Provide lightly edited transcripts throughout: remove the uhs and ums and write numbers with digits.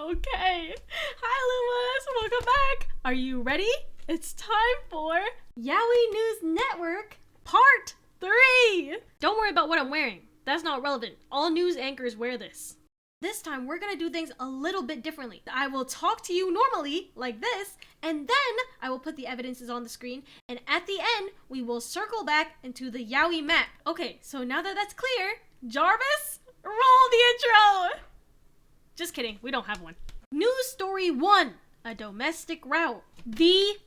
Okay. Hi, Lumas. Welcome back. Are you ready? It's time for Yaoi News Network Part 3. Don't worry about what I'm wearing. That's not relevant. All news anchors wear this. This time, we're gonna do things a little bit differently. I will talk to you normally, like this, and then I will put the evidences on the screen, and at the end, we will circle back into the Yaoi map. Okay, so now that that's clear, Jarvis, roll the intro! Just kidding, we don't have one. News story 1, a domestic row. The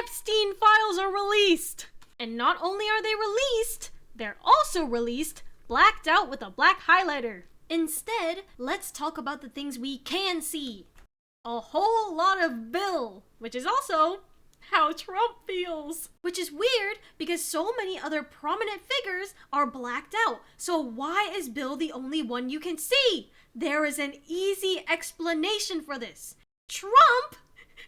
Epstein files are released! And not only are they released, they're also released blacked out with a black highlighter. Instead, let's talk about the things we can see. A whole lot of Bill, which is also how Trump feels. Which is weird because so many other prominent figures are blacked out. So why is Bill the only one you can see? There is an easy explanation for this. Trump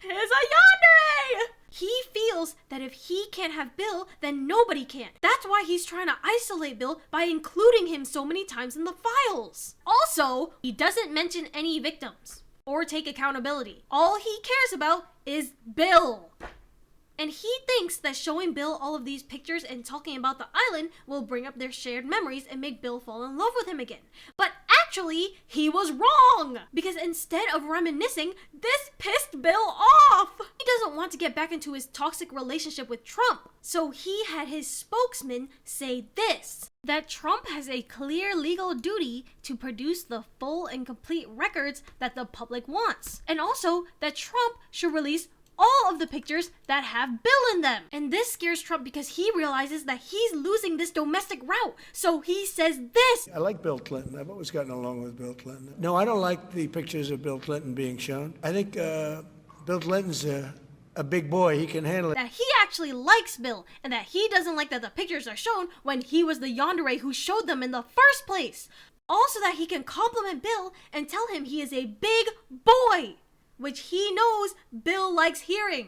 is a yandere! He feels that if he can't have Bill, then nobody can. That's why he's trying to isolate Bill by including him so many times in the files. Also, he doesn't mention any victims or take accountability. All he cares about is Bill. And he thinks that showing Bill all of these pictures and talking about the island will bring up their shared memories and make Bill fall in love with him again. But actually, he was wrong! Because instead of reminiscing, this pissed Bill off! He doesn't want to get back into his toxic relationship with Trump. So he had his spokesman say this, that Trump has a clear legal duty to produce the full and complete records that the public wants. And also that Trump should release all of the pictures that have Bill in them. And this scares Trump because he realizes that he's losing this domestic route. So he says this. I like Bill Clinton. I've always gotten along with Bill Clinton. No, I don't like the pictures of Bill Clinton being shown. I think Bill Clinton's a big boy. He can handle it. That he actually likes Bill and that he doesn't like that the pictures are shown when he was the yandere who showed them in the first place. Also that he can compliment Bill and tell him he is a big boy, which he knows Bill likes hearing.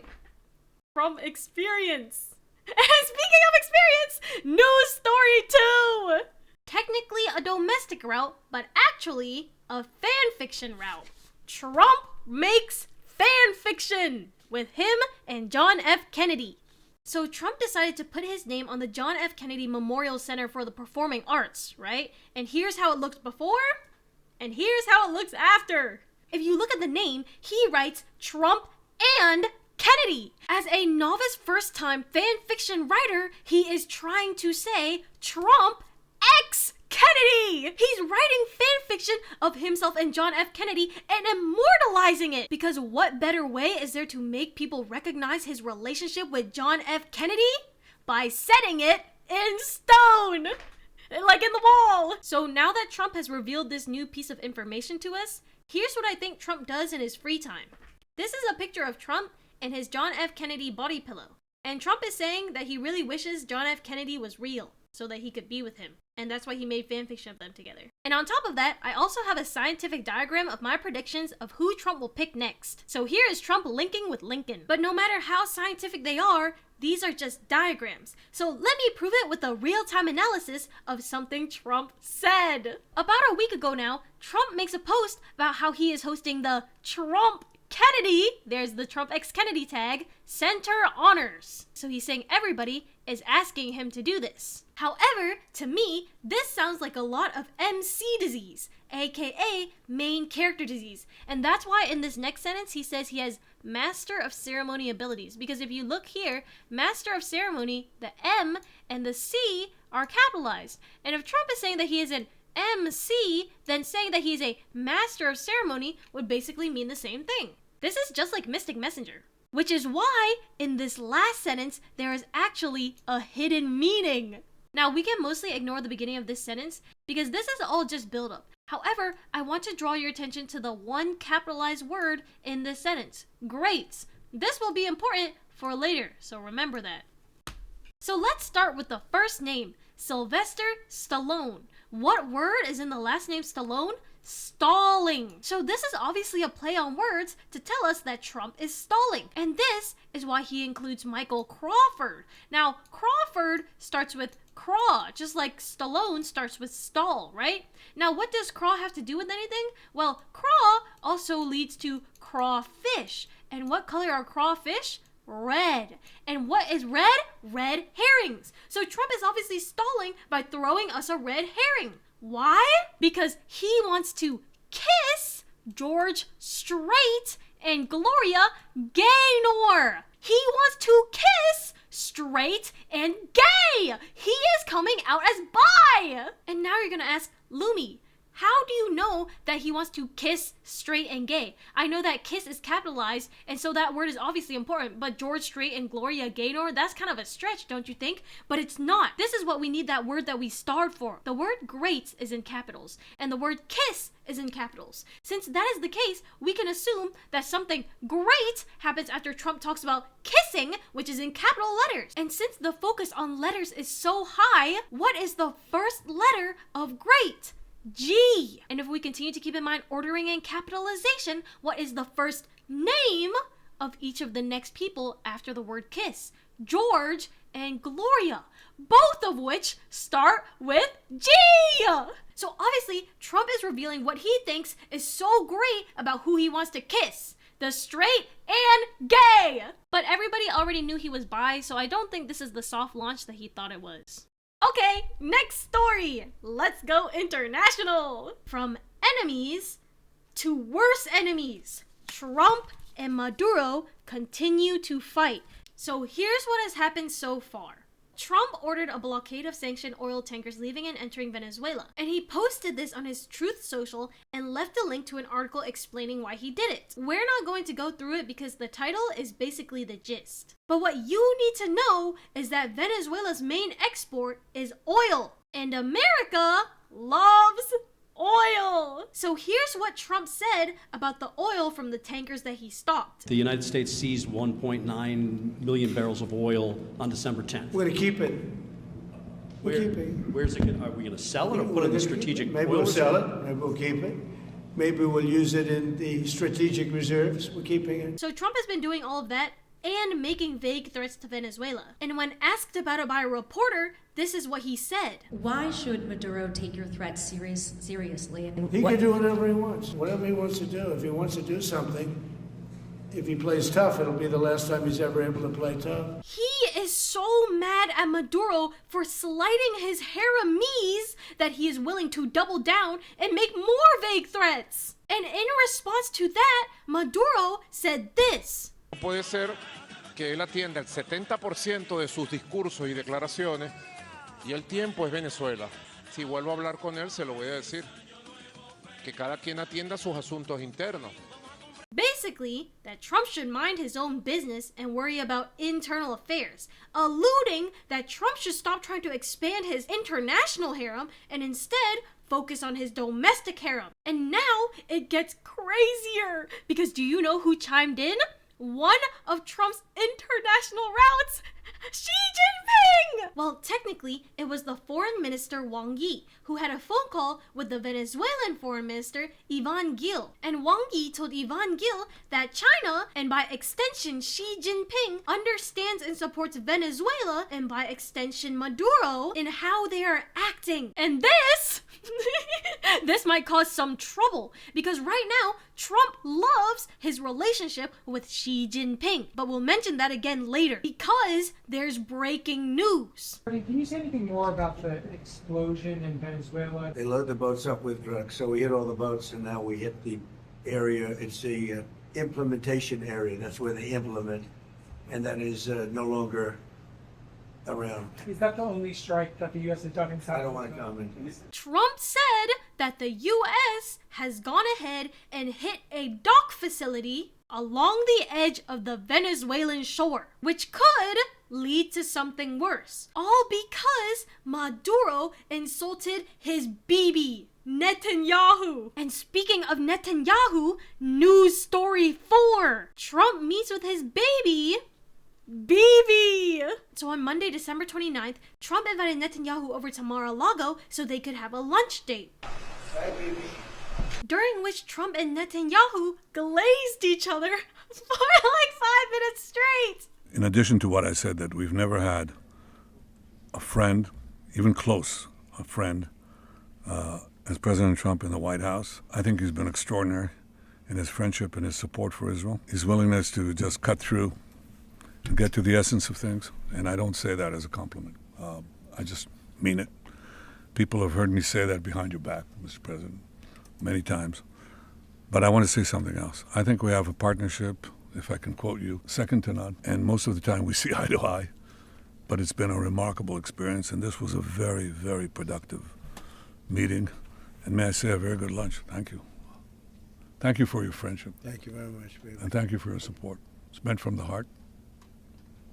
From experience. And speaking of experience, news story 2! Technically a domestic route, but actually a fanfiction route. Trump makes fanfiction with him and John F. Kennedy. So Trump decided to put his name on the John F. Kennedy Memorial Center for the Performing Arts, right? And here's how it looked before, and here's how it looks after. If you look at the name, he writes Trump and Kennedy. As a novice first-time fan fiction writer, he is trying to say Trump X Kennedy. He's writing fan fiction of himself and John F. Kennedy and immortalizing it. Because what better way is there to make people recognize his relationship with John F. Kennedy? By setting it in stone. Like in the wall. So now that Trump has revealed this new piece of information to us, here's what I think Trump does in his free time. This is a picture of Trump and his John F. Kennedy body pillow. And Trump is saying that he really wishes John F. Kennedy was real so that he could be with him. And that's why he made fanfiction of them together. And on top of that, I also have a scientific diagram of my predictions of who Trump will pick next. So here is Trump linking with Lincoln. But no matter how scientific they are, these are just diagrams. So let me prove it with a real-time analysis of something Trump said. About a week ago now, Trump makes a post about how he is hosting the Trump Kennedy, there's the Trump X Kennedy tag, Center Honors. So he's saying everybody is asking him to do this. However, to me, this sounds like a lot of MC disease, aka main character disease. And that's why in this next sentence he says he has Master of Ceremony abilities. Because if you look here, Master of Ceremony, the M and the C are capitalized. And if Trump is saying that he is an MC, then saying that he's a Master of Ceremony would basically mean the same thing. This is just like Mystic Messenger. Which is why, in this last sentence, there is actually a hidden meaning. Now, we can mostly ignore the beginning of this sentence because this is all just build-up. However, I want to draw your attention to the one capitalized word in this sentence, greats. This will be important for later, so remember that. So let's start with the first name, Sylvester Stallone. What word is in the last name Stallone? stalling. So this is obviously a play on words to tell us that Trump is stalling. And this is why he includes Michael Crawford. Now, Crawford starts with craw, just like Stallone starts with stall, right? Now, what does craw have to do with anything? Well, craw also leads to crawfish. And what color are crawfish? Red. And what is red? Red herrings. So Trump is obviously stalling by throwing us a red herring. Why? Because he wants to kiss George Strait and Gloria Gaynor. He wants to kiss Straight and Gay. He is coming out as bi. And now you're gonna ask, Lumie, how do you know that he wants to kiss straight and gay? I know that kiss is capitalized, and so that word is obviously important, but George Strait and Gloria Gaynor, that's kind of a stretch, don't you think? But it's not. This is what we need that word that we starved for. The word great is in capitals, and the word kiss is in capitals. Since that is the case, we can assume that something great happens after Trump talks about kissing, which is in capital letters. And since the focus on letters is so high, what is the first letter of great? G. And if we continue to keep in mind ordering and capitalization, what is the first name of each of the next people after the word kiss? George and Gloria, both of which start with G. So obviously, Trump is revealing what he thinks is so great about who he wants to kiss. The straight and gay. But everybody already knew he was bi, so I don't think this is the soft launch that he thought it was. Okay, next story. Let's go international. From enemies to worse enemies. Trump and Maduro continue to fight. So here's what has happened so far. Trump ordered a blockade of sanctioned oil tankers leaving and entering Venezuela. And he posted this on his Truth Social and left a link to an article explaining why he did it. We're not going to go through it because the title is basically the gist. But what you need to know is that Venezuela's main export is oil. And America loves oil. So here's what Trump said about the oil from the tankers that he stopped. The United States seized 1.9 million barrels of oil on December 10th. We're going to keep it. We're keeping it. Where's it? Are we going to sell it or put it in the strategic? Maybe we'll sell it. Maybe we'll keep it. Maybe we'll use it in the strategic reserves. We're keeping it. So Trump has been doing all of that and making vague threats to Venezuela. And when asked about it by a reporter, this is what he said. Why should Maduro take your threats seriously? He can do whatever he wants. Whatever he wants to do. If he wants to do something, if he plays tough, it'll be the last time he's ever able to play tough. He is so mad at Maduro for slighting his haramis that he is willing to double down and make more vague threats. And in response to that, Maduro said this. Puede ser que él atienda el 70% de sus discursos y declaraciones y el tiempo es Venezuela. Si vuelvo a hablar con él, se lo voy a decir. Que cada quien atienda sus asuntos internos. Basically, that Trump should mind his own business and worry about internal affairs, alluding that Trump should stop trying to expand his international harem and instead focus on his domestic harem. And now it gets crazier, because do you know who chimed in? One of Trump's international routes, Xi Jinping! Well, technically, it was the foreign minister Wang Yi, who had a phone call with the Venezuelan foreign minister Ivan Gil. And Wang Yi told Ivan Gil that China, and by extension Xi Jinping, understands and supports Venezuela, and by extension Maduro, in how they are acting. And this... this might cause some trouble, because right now, Trump loves his relationship with Xi Jinping. But we'll mention that again later, because there's breaking news. Can you say anything more about the explosion in Venezuela? They load the boats up with drugs, so we hit all the boats, and now we hit the area. It's the implementation area. That's where they implement, and that is no longer around. Is that the only strike that the U.S. has done in South? I don't want to comment. Trump said that the U.S. has gone ahead and hit a dock facility along the edge of the Venezuelan shore, which could lead to something worse. All because Maduro insulted his bibi, Netanyahu. And speaking of Netanyahu, news story 4. Trump meets with his baby, Bibi! So on Monday, December 29th, Trump invited Netanyahu over to Mar-a-Lago so they could have a lunch date. Hi, baby. during which Trump and Netanyahu glazed each other for like 5 minutes straight. In addition to what I said, that we've never had a friend, even close, a friend, as President Trump in the White House. I think he's been extraordinary in his friendship and his support for Israel. His willingness to just cut through and get to the essence of things. And I don't say that as a compliment. I just mean it. People have heard me say that behind your back, Mr. President, many times. But I want to say something else. I think we have a partnership, if I can quote you, second to none. And most of the time we see eye to eye. But it's been a remarkable experience, and this was a very, very productive meeting. And may I say, a very good lunch. Thank you. Thank you for your friendship. Thank you very much, baby. And thank you for your support. It's meant from the heart.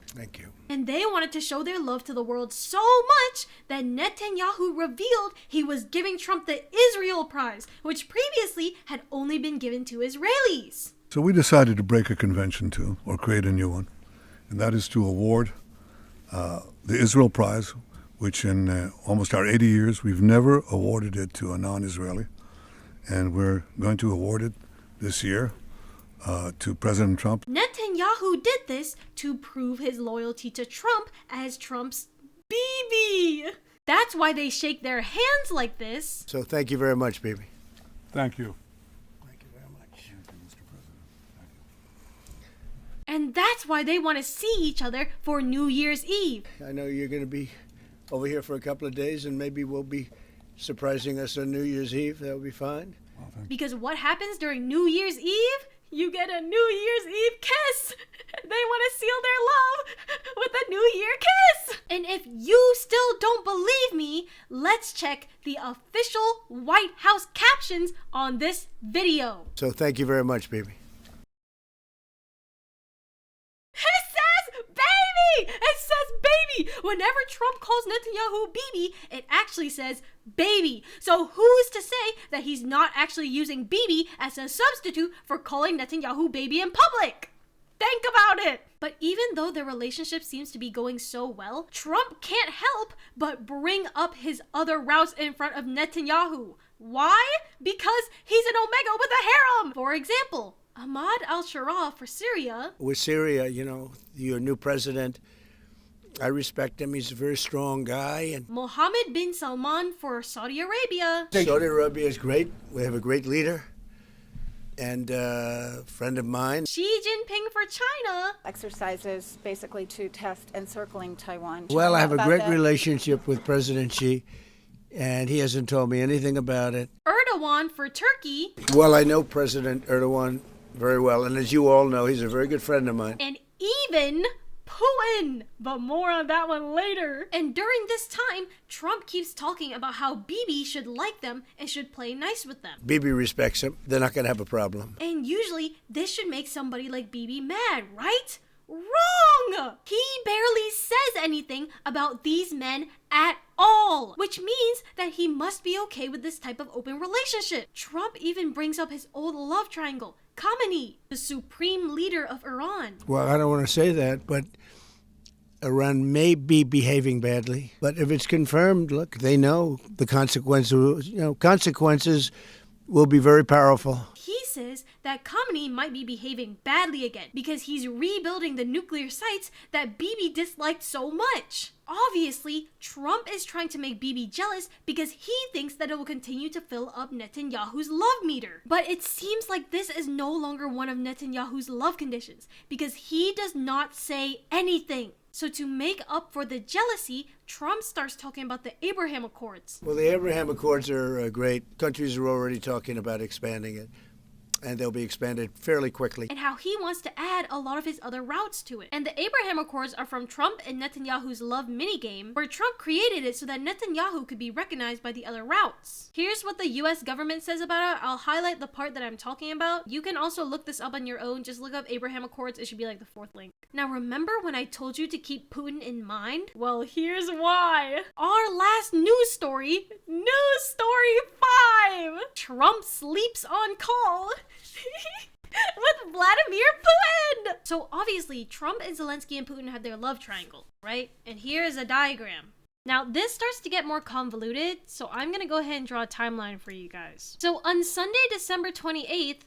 Thank you. And they wanted to show their love to the world so much that Netanyahu revealed he was giving Trump the Israel Prize, which previously had only been given to Israelis. So we decided to break a convention too, or create a new one, and that is to award the Israel Prize, which in almost our 80 years, we've never awarded it to a non-Israeli. And we're going to award it this year to President Trump. Netanyahu did this to prove his loyalty to Trump as Trump's BB. That's why they shake their hands like this. So thank you very much, baby. Thank you. Thank you very much. Thank you, Mr. President. Thank you. And that's why they want to see each other for New Year's Eve. I know you're going to be over here for a couple of days, and maybe we'll be surprising us on New Year's Eve. That'll be fine. Well, thank you. Because what happens during New Year's Eve? You get a New Year's Eve kiss. They want to seal their love with a New Year kiss. And if you still don't believe me, let's check the official White House captions on this video. So thank you very much, baby. It says baby! It says baby! Whenever Trump calls Netanyahu Bibi, it actually says baby. So who's to say that he's not actually using Bibi as a substitute for calling Netanyahu baby in public? Think about it! But even though their relationship seems to be going so well, Trump can't help but bring up his other routes in front of Netanyahu. Why? Because he's an Omega with a harem! For example, Ahmad al-Shara for Syria. With Syria, you know, your new president, I respect him. He's a very strong guy. And Mohammed bin Salman for Saudi Arabia. Saudi Arabia is great. We have a great leader and a friend of mine. Xi Jinping for China. Exercises basically to test encircling Taiwan. Well, I have a About great that. relationship with President Xi, and he hasn't told me anything about it. Erdogan for Turkey. Well, I know President Erdogan very well, and as you all know, he's a very good friend of mine. And even Putin. But more on that one later. And during this time, Trump keeps talking about how Bibi should like them and should play nice with them. Bibi respects him. They're not going to have a problem. And usually, this should make somebody like Bibi mad, right? Wrong! He barely says anything about these men at all, which means that he must be okay with this type of open relationship. Trump even brings up his old love triangle, Khamenei, the supreme leader of Iran. Well, I don't want to say that, but Iran may be behaving badly. But if it's confirmed, look, they know the consequences. You know, consequences will be very powerful. He says that Khamenei might be behaving badly again because he's rebuilding the nuclear sites that Bibi disliked so much. Obviously, Trump is trying to make Bibi jealous because he thinks that it will continue to fill up Netanyahu's love meter. But it seems like this is no longer one of Netanyahu's love conditions because he does not say anything. So to make up for the jealousy, Trump starts talking about the Abraham Accords. Well, the Abraham Accords are great. Countries are already talking about expanding it, and they'll be expanded fairly quickly. And how he wants to add a lot of his other routes to it. And the Abraham Accords are from Trump and Netanyahu's love minigame, where Trump created it so that Netanyahu could be recognized by the other routes. Here's what the US government says about it. I'll highlight the part that I'm talking about. You can also look this up on your own. Just look up Abraham Accords. It should be like the 4th link. Now remember when I told you to keep Putin in mind? Well, here's why. Our last news story 5! Trump sleeps on call with Vladimir Putin! So obviously, Trump and Zelensky and Putin have their love triangle, right? And here is a diagram. Now, this starts to get more convoluted, so I'm gonna go ahead and draw a timeline for you guys. So on Sunday, December 28th,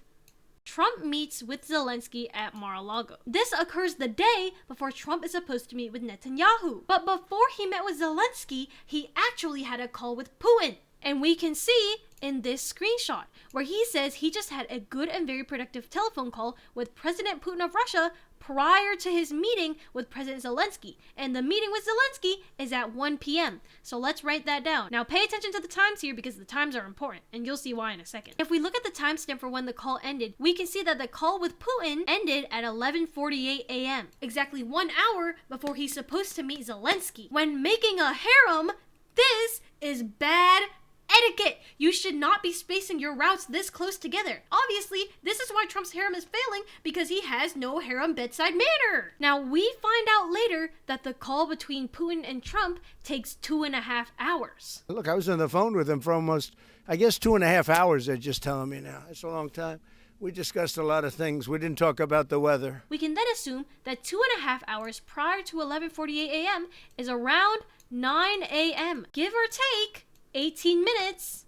Trump meets with Zelensky at Mar-a-Lago. This occurs the day before Trump is supposed to meet with Netanyahu. But before he met with Zelensky, he actually had a call with Putin. And we can see in this screenshot where he says he just had a good and very productive telephone call with President Putin of Russia prior to his meeting with President Zelensky. And the meeting with Zelensky is at 1 p.m. So let's write that down. Now pay attention to the times here because the times are important and you'll see why in a second. If we look at the timestamp for when the call ended, we can see that the call with Putin ended at 11:48 a.m. exactly 1 hour before he's supposed to meet Zelensky. When making a harem, this is bad etiquette. You should not be spacing your routes this close together. Obviously, this is why Trump's harem is failing, because he has no harem bedside manner. Now, we find out later that the call between Putin and Trump takes 2.5 hours. Look, I was on the phone with him for almost, I guess, 2.5 hours, they're just telling me now. It's a long time. We discussed a lot of things. We didn't talk about the weather. We can then assume that 2.5 hours prior to 11:48 a.m. is around 9 a.m. Give or take 18 minutes,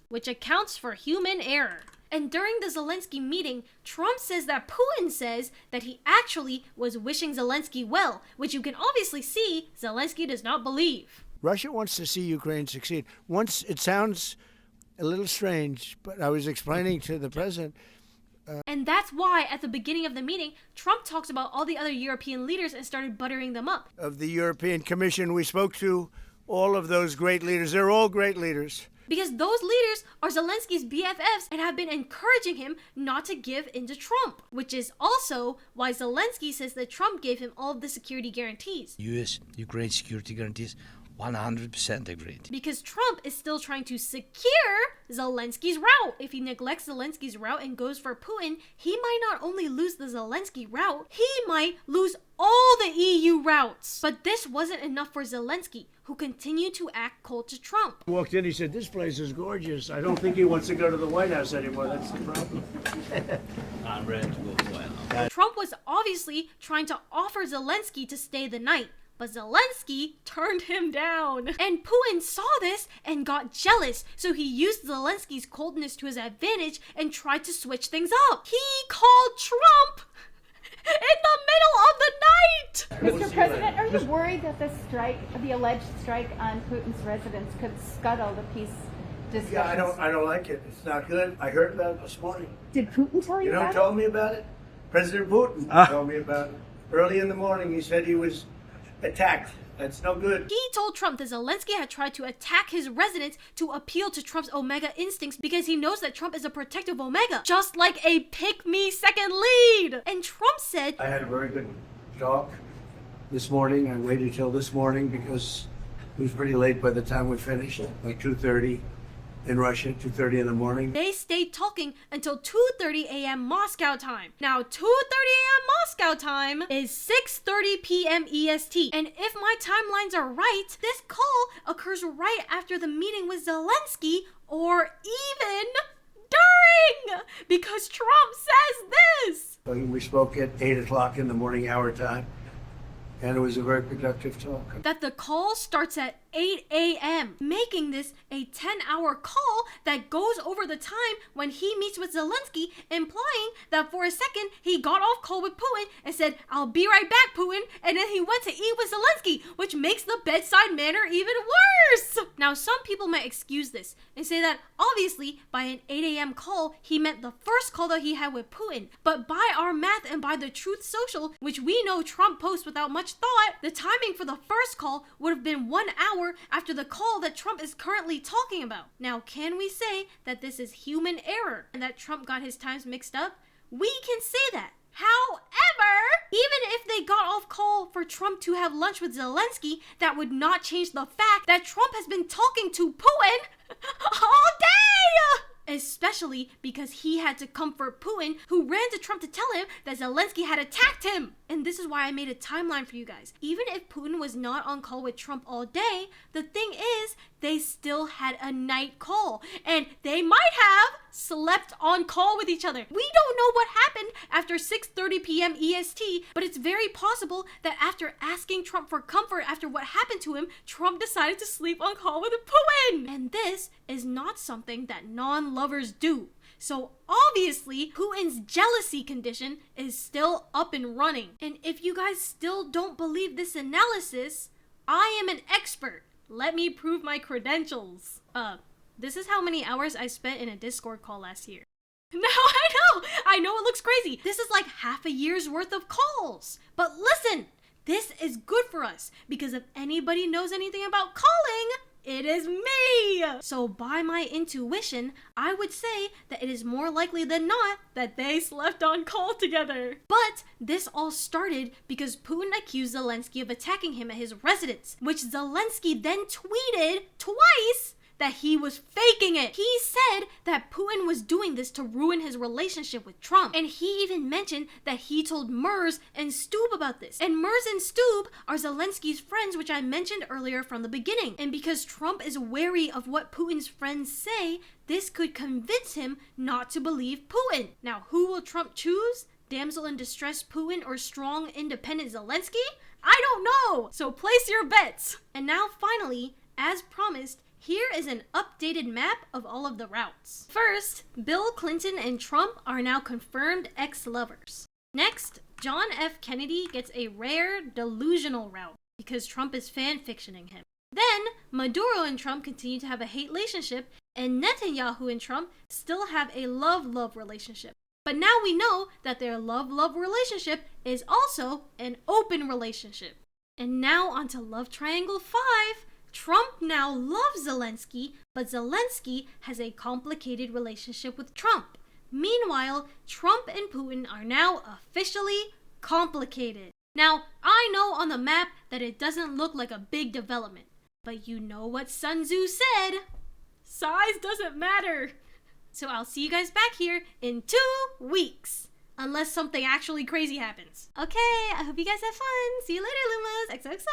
which accounts for human error. And during the Zelensky meeting, Trump says that Putin says that he actually was wishing Zelensky well, which you can obviously see Zelensky does not believe. Russia wants to see Ukraine succeed. Once, it sounds a little strange, but I was explaining to the president. And that's why at the beginning of the meeting, Trump talks about all the other European leaders and started buttering them up. Of the European Commission, we spoke to all of those great leaders. They're all great leaders. Because those leaders are Zelensky's BFFs and have been encouraging him not to give in to Trump, which is also why Zelensky says that Trump gave him all of the security guarantees. U.S.-Ukraine security guarantees, 100% agreed. Because Trump is still trying to secure Zelensky's route. If he neglects Zelensky's route and goes for Putin, he might not only lose the Zelensky route, he might lose all the EU routes. But this wasn't enough for Zelensky, who continued to act cold to Trump. He walked in, he said, "This place is gorgeous. I don't think he wants to go to the White House anymore. That's the problem." I'm ready to go to the White House. Trump was obviously trying to offer Zelensky to stay the night, but Zelensky turned him down. And Putin saw this and got jealous, so he used Zelensky's coldness to his advantage and tried to switch things up. He called Trump in the middle of the night! Mr. President, are you worried that the alleged strike on Putin's residence could scuttle the peace discussions? Yeah, I don't like it. It's not good. I heard about it this morning. Did Putin tell you You know about who told me about it? President Putin told me about it. Early in the morning, he said he was attacked. That's no good. He told Trump that Zelensky had tried to attack his residence to appeal to Trump's Omega instincts because he knows that Trump is a protective Omega, just like a pick-me second lead. And Trump said, I had a very good talk this morning. I waited till this morning because it was pretty late by the time we finished, like 2:30 in Russia, 2:30 in the morning. They stayed talking until 2:30 a.m. Moscow time. Now, 2:30 a.m. Moscow time is 6:30 p.m. EST. And if my timelines are right, this call occurs right after the meeting with Zelensky, or even during, because Trump says this. We spoke at 8 o'clock in the morning our time, and it was a very productive talk. That the call starts at 8 a.m., making this a 10-hour call that goes over the time when he meets with Zelensky, implying that for a second he got off call with Putin and said, "I'll be right back, Putin," and then he went to eat with Zelensky, which makes the bedside manner even worse. Now, some people might excuse this and say that obviously by an 8 a.m. call, he meant the first call that he had with Putin. But by our math and by the Truth Social, which we know Trump posts without much thought, the timing for the first call would have been 1 hour after the call that Trump is currently talking about. Now, can we say that this is human error and that Trump got his times mixed up? We can say that. However, even if they got off call for Trump to have lunch with Zelensky, that would not change the fact that Trump has been talking to Putin all day! Especially because he had to comfort Putin, who ran to Trump to tell him that Zelensky had attacked him. And this is why I made a timeline for you guys. Even if Putin was not on call with Trump all day, the thing is, they still had a night call. And they might have slept on call with each other. We don't know what happened after 6:30 p.m. EST, but it's very possible that after asking Trump for comfort after what happened to him, Trump decided to sleep on call with Putin. And this is not something that non-lovers do. So obviously, Putin's jealousy condition is still up and running. And if you guys still don't believe this analysis, I am an expert. Let me prove my credentials. This is how many hours I spent in a Discord call last year. No, I know it looks crazy. This is like half a year's worth of calls. But listen, this is good for us because if anybody knows anything about calling, it is me! So by my intuition, I would say that it is more likely than not that they slept on call together. But this all started because Putin accused Zelensky of attacking him at his residence, which Zelensky then tweeted twice that he was faking it. He said that Putin was doing this to ruin his relationship with Trump. And he even mentioned that he told Mers and Stoob about this. And Mers and Stoob are Zelensky's friends, which I mentioned earlier from the beginning. And because Trump is wary of what Putin's friends say, this could convince him not to believe Putin. Now, who will Trump choose? Damsel in distress Putin or strong independent Zelensky? I don't know. So place your bets. And now finally, as promised, here is an updated map of all of the routes. First, Bill Clinton and Trump are now confirmed ex-lovers. Next, John F. Kennedy gets a rare delusional route because Trump is fanfictioning him. Then, Maduro and Trump continue to have a hate relationship, and Netanyahu and Trump still have a love-love relationship. But now we know that their love-love relationship is also an open relationship. And now onto Love Triangle 5. Trump now loves Zelensky, but Zelensky has a complicated relationship with Trump. Meanwhile, Trump and Putin are now officially complicated. Now, I know on the map that it doesn't look like a big development, but you know what Sun Tzu said? Size doesn't matter. So I'll see you guys back here in 2 weeks. Unless something actually crazy happens. Okay, I hope you guys have fun. See you later, Lumas. XOXO.